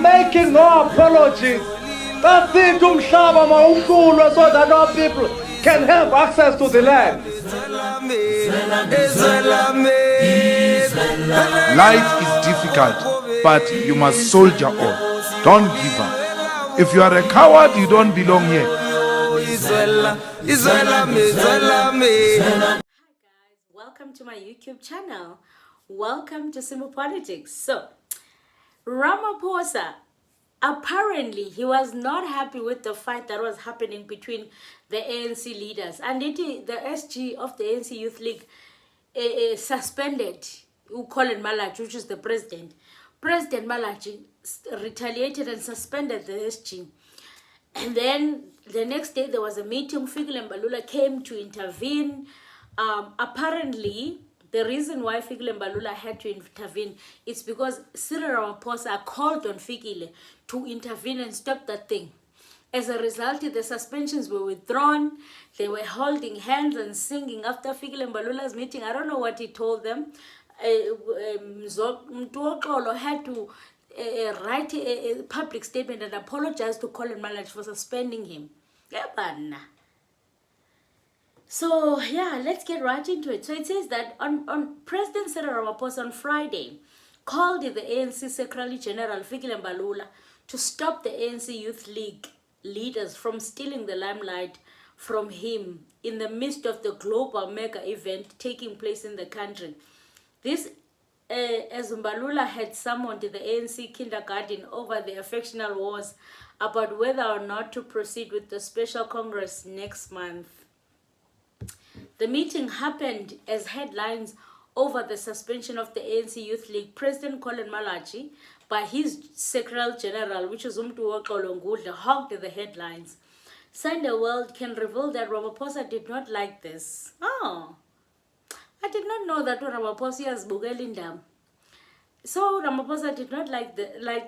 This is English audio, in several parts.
making no apologies. That's it, umhlaba mawuhlulwe, so that our people can have access to the land. Life is difficult, but you must soldier on. Don't give up. If you are a coward, you don't belong here. Hi guys, welcome to my YouTube channel. Welcome to Simple Politics. So, Ramaphosa, apparently he was not happy with the fight that was happening between the ANC leaders, and the SG of the ANC Youth League suspended Colin Malachi, which is the president. President Malachi retaliated and suspended the SG. And then the next day there was a meeting. Fikile Mbalula came to intervene. Apparently, the reason why Fikile Mbalula had to intervene is because Cyril Ramaphosa called on Fikile to intervene and stop that thing. As a result, the suspensions were withdrawn. They were holding hands and singing after Fikile Mbalula's meeting. I don't know what he told them. Mtuokolo had to write a public statement and apologize to Colin Malachi for suspending him. So yeah, let's get right into it. So it says that on President Cyril Ramaphosa on Friday called the ANC Secretary General Fikile Mbalula to stop the ANC Youth League leaders from stealing the limelight from him in the midst of the global mega event taking place in the country. This as Mbalula had summoned the ANC kindergarten over the affectional wars about whether or not to proceed with the special congress next month. The meeting happened as headlines over the suspension of the ANC Youth League President Colin Malachi by his Secretary General, which is Mtuokolo Ngudla, hogged the headlines. Sunday World can reveal that Ramaphosa did not like this. Oh, I did not know that Ramaphosa is Bugelindam. So Ramaphosa did not like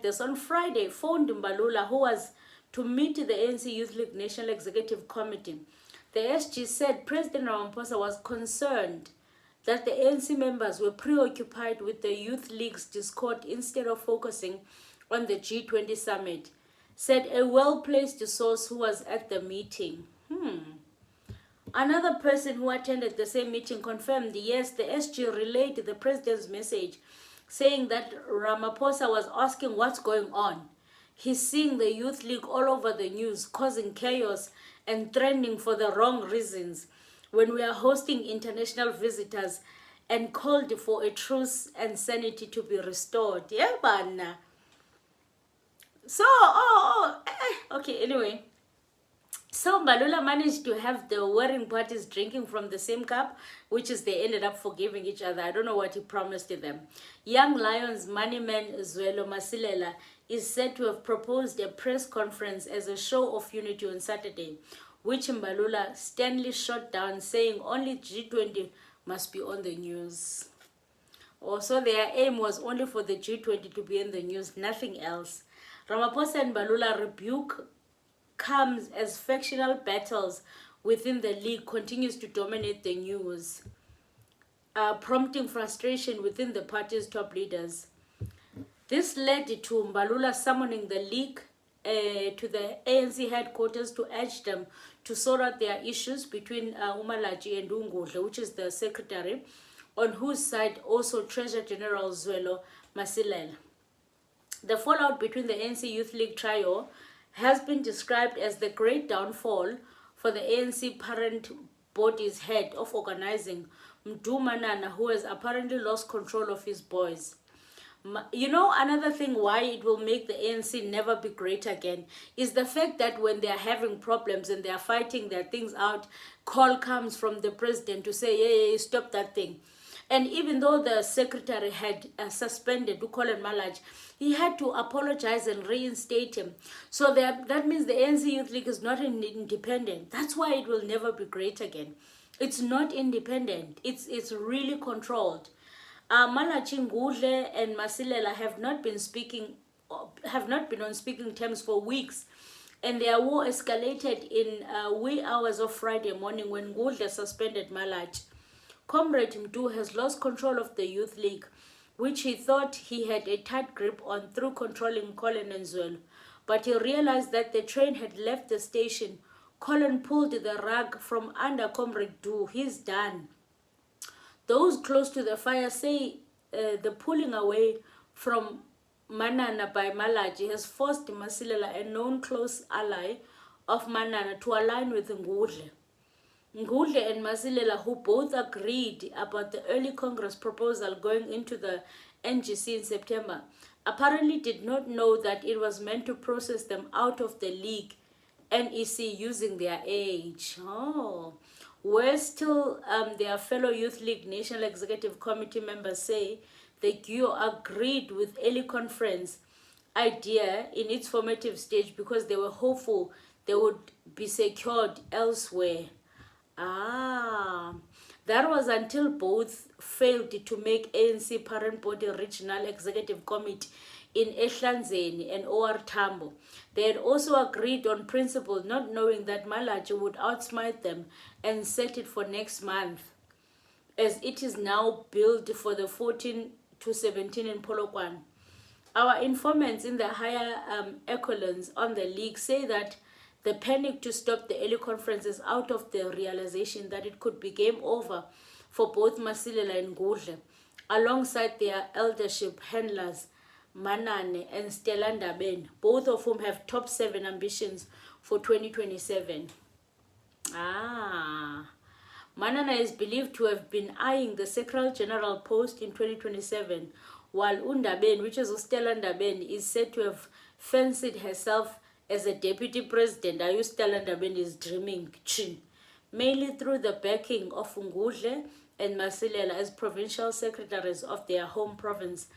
this. On Friday, phoned Mbalula, who was to meet the ANC Youth League National Executive Committee. The SG said President Ramaphosa was concerned that the ANC members were preoccupied with the Youth League's discord instead of focusing on the G20 summit, said a well-placed source who was at the meeting. Another person who attended the same meeting confirmed, yes, the SG relayed the president's message, saying that Ramaphosa was asking what's going on. He's seeing the Youth League all over the news, causing chaos and trending for the wrong reasons when we are hosting international visitors, and called for a truce and sanity to be restored. Yeah, bana. So, okay, anyway. So Mbalula managed to have the warring parties drinking from the same cup, which is they ended up forgiving each other. I don't know what he promised to them. Young Lions moneyman Zwelo Masilela is said to have proposed a press conference as a show of unity on Saturday, which Mbalula sternly shot down, saying only G20 must be on the news. Also, their aim was only for the G20 to be in the news, nothing else. Ramaphosa and Mbalula rebuke comes as factional battles within the league continues to dominate the news, prompting frustration within the party's top leaders. This led to Mbalula summoning the league to the ANC headquarters to urge them to sort out their issues between Umalaji and Ngudla, which is the secretary, on whose side also Treasurer General Zwelo Masilela. The fallout between the ANC Youth League trio has been described as the great downfall for the ANC parent body's head of organizing, Mdu Manana, who has apparently lost control of his boys. You know, another thing why it will make the ANC never be great again is the fact that when they are having problems and they are fighting their things out, call comes from the president to say, hey, stop that thing. And even though the secretary had suspended Colin Malachi, he had to apologize and reinstate him. So that means the ANC Youth League is not independent. That's why it will never be great again. It's not independent. It's really controlled. Malachi, Ngudle, and Masilela have not been on speaking terms for weeks, and their war escalated in wee hours of Friday morning when Ngudle suspended Malachi. Comrade Mdu has lost control of the Youth League, which he thought he had a tight grip on through controlling Colin and Zwelo. But he realized that the train had left the station. Colin pulled the rug from under Comrade Du. He's done. Those close to the fire say the pulling away from Manana by Malaji has forced Masilela, a known close ally of Manana, to align with Ngudle. Ngudle and Masilela, who both agreed about the early Congress proposal going into the NGC in September, apparently did not know that it was meant to process them out of the league NEC using their age. Oh, where still their fellow Youth League National Executive Committee members say the GUO agreed with early conference idea in its formative stage because they were hopeful they would be secured elsewhere. That was until both failed to make ANC parent body regional executive committee in Ehlanzeni and OR Tambo. They had also agreed on principle, not knowing that Malachi would outsmart them and set it for next month, as it is now billed for the 14 to 17 in Polokwane. Our informants in the higher echelons on the league say that the panic to stop the early conference is out of the realization that it could be game over for both Masilela and Ngudle, alongside their eldership handlers Manane and Stella Ndabeni, both of whom have top 7 ambitions for 2027. Manana is believed to have been eyeing the Secretary General post in 2027, while Undabeni, which is Stella Ndabeni, is said to have fancied herself as a deputy president. Stella Ndabeni is dreaming, mainly through the backing of Ngudle and Masilela as provincial secretaries of their home province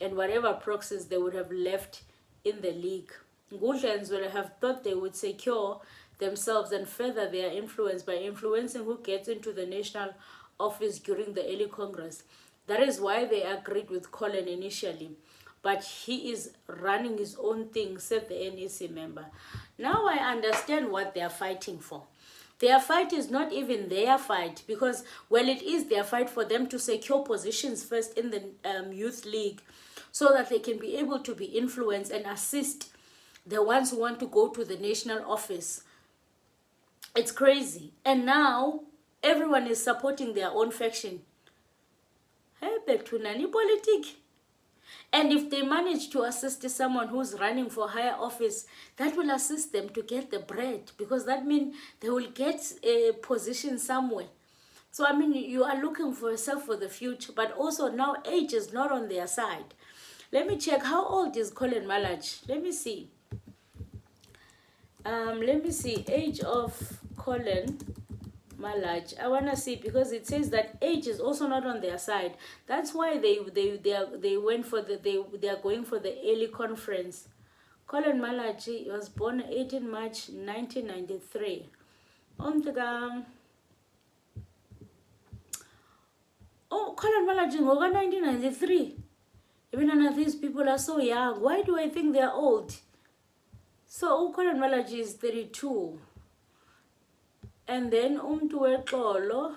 and whatever proxies they would have left in the league. Ngudle and Zwelo have thought they would secure themselves and further their influence by influencing who gets into the national office during the early Congress. That is why they agreed with Colin initially. But he is running his own thing, said the NEC member. Now I understand what they are fighting for. Their fight is not even their fight, because, well, it is their fight for them to secure positions first in the youth league so that they can be able to be influenced and assist the ones who want to go to the national office. It's crazy. And now everyone is supporting their own faction. Hey, Betunani politic. And if they manage to assist someone who's running for higher office, that will assist them to get the bread, because that means they will get a position somewhere. So, I mean, you are looking for yourself for the future, but also now age is not on their side. Let me check. How old is Colin Malach? Let me see. Age of Colin Malach. I wanna see, because it says that age is also not on their side. That's why they are going for the early conference. Colin Malach was born 18 March 1993. Colin Malach in 1993. Even none of these people are so young. Why do I think they are old? So Colin Malach is 32. And then umntu wexolo,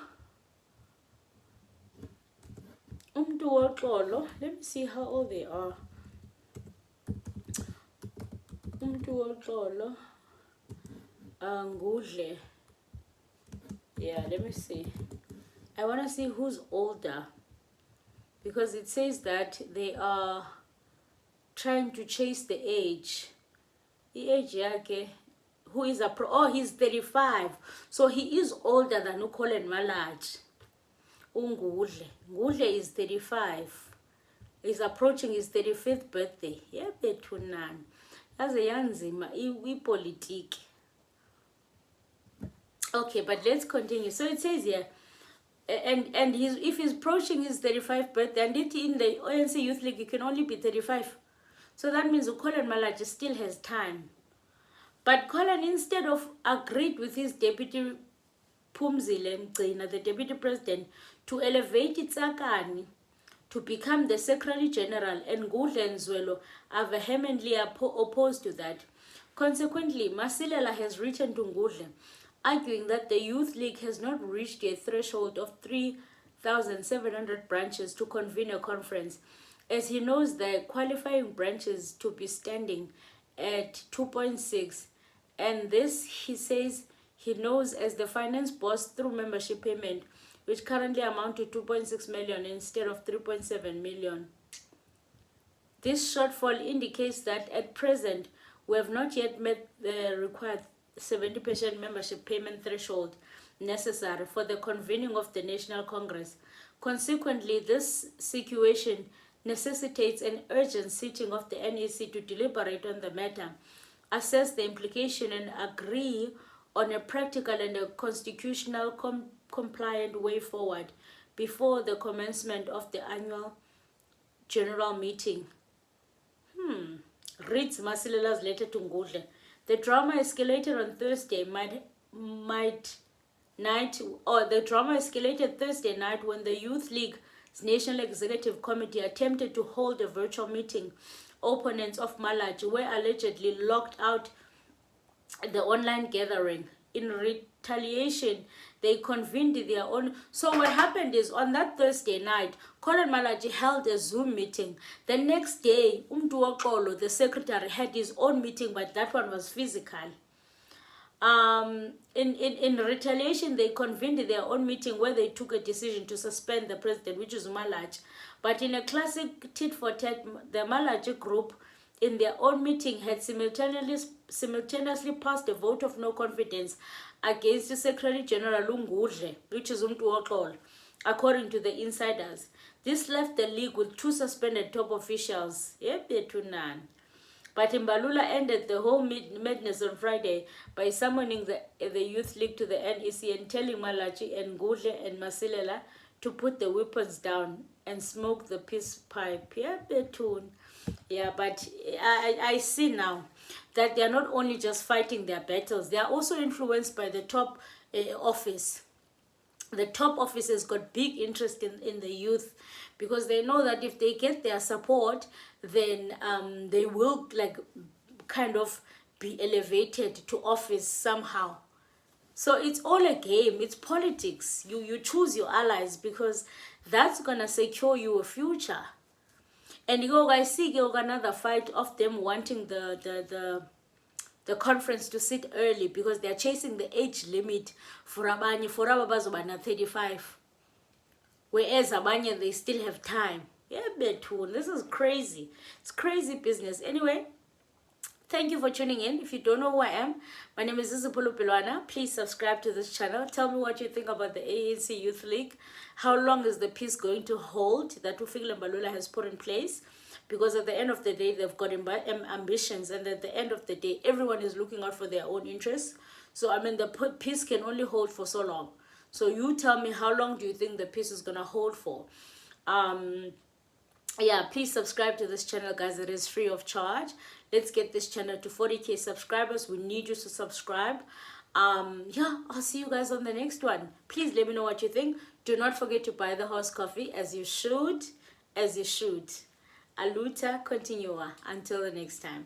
let me see how old they are. Umntu wexolo, Ngudle. Yeah, let me see. I want to see who's older, because it says that they are trying to chase the age. The age yake. Who is he's 35. So he is older than Colin Malach. Ngudle. Ngudle is 35. He's approaching his 35th birthday. Yeah, betunan. As a yanzima, we politique. Okay, but let's continue. So it says here, and if he's approaching his 35th birthday, and in the ANC Youth League, you can only be 35. So that means Colin Malach still has time. But Colin, instead of agreed with his deputy Phumzile Mgcina, the deputy president, to elevate Tsakani to become the Secretary General, and Ngudle and Zwelo are vehemently opposed to that. Consequently, Masilela has written to Ngudle, arguing that the Youth League has not reached a threshold of 3,700 branches to convene a conference, as he knows the qualifying branches to be standing at 2.6, and this he says he knows as the finance boss through membership payment, which currently amount to 2.6 million instead of 3.7 million. This shortfall indicates that at present we have not yet met the required 70% membership payment threshold necessary for the convening of the National Congress. Consequently, this situation necessitates an urgent sitting of the NEC to deliberate on the matter, assess the implication, and agree on a practical and a constitutional compliant way forward before the commencement of the annual general meeting. Reads Masilela's letter to Ngudle. The drama escalated on Thursday Thursday night when the Youth League's National Executive Committee attempted to hold a virtual meeting. Opponents of Malachi were allegedly locked out the online gathering. In retaliation, they convened their own. So what happened is, on that Thursday night, Colin Malachi held a Zoom meeting. The next day, Umtuokolo, the secretary, had his own meeting, but that one was physical. In retaliation, they convened their own meeting where they took a decision to suspend the president, which is Malachi. But in a classic tit-for-tat, the Malachi group in their own meeting had simultaneously passed a vote of no confidence against the Secretary General Ngudle, which is Umtuokolo, according to the insiders. This left the league with 2 suspended top officials. But Mbalula ended the whole madness on Friday by summoning the Youth League to the NEC and telling Malachi and Ngudle and Masilela to put the weapons down and smoke the peace pipe. Yeah, but I see now that they are not only just fighting their battles, they are also influenced by the top office. The top office has got big interest in the youth, because they know that if they get their support, then they will kind of be elevated to office somehow. So it's all a game. It's politics. You choose your allies, because that's gonna secure you a future. And you guys see another fight of them wanting the conference to sit early, because they're chasing the age limit for abanye, for abazobana 35. Whereas abanye, they still have time. Yeah, Betun, this is crazy. It's crazy business. Anyway, thank you for tuning in. If you don't know who I am, my name is Zizipulu Pilwana. Please subscribe to this channel. Tell me what you think about the ANC Youth League. How long is the peace going to hold that Ufikile Mbalula has put in place? Because at the end of the day, they've got ambitions, and at the end of the day, everyone is looking out for their own interests. So, I mean, the peace can only hold for so long. So you tell me, how long do you think the peace is going to hold for? Yeah, please subscribe to this channel, guys. It is free of charge. Let's get this channel to 40k subscribers. We need you to subscribe. Yeah, I'll see you guys on the next one. Please let me know what you think. Do not forget to buy the horse coffee, as you should. Aluta continua. Until the next time.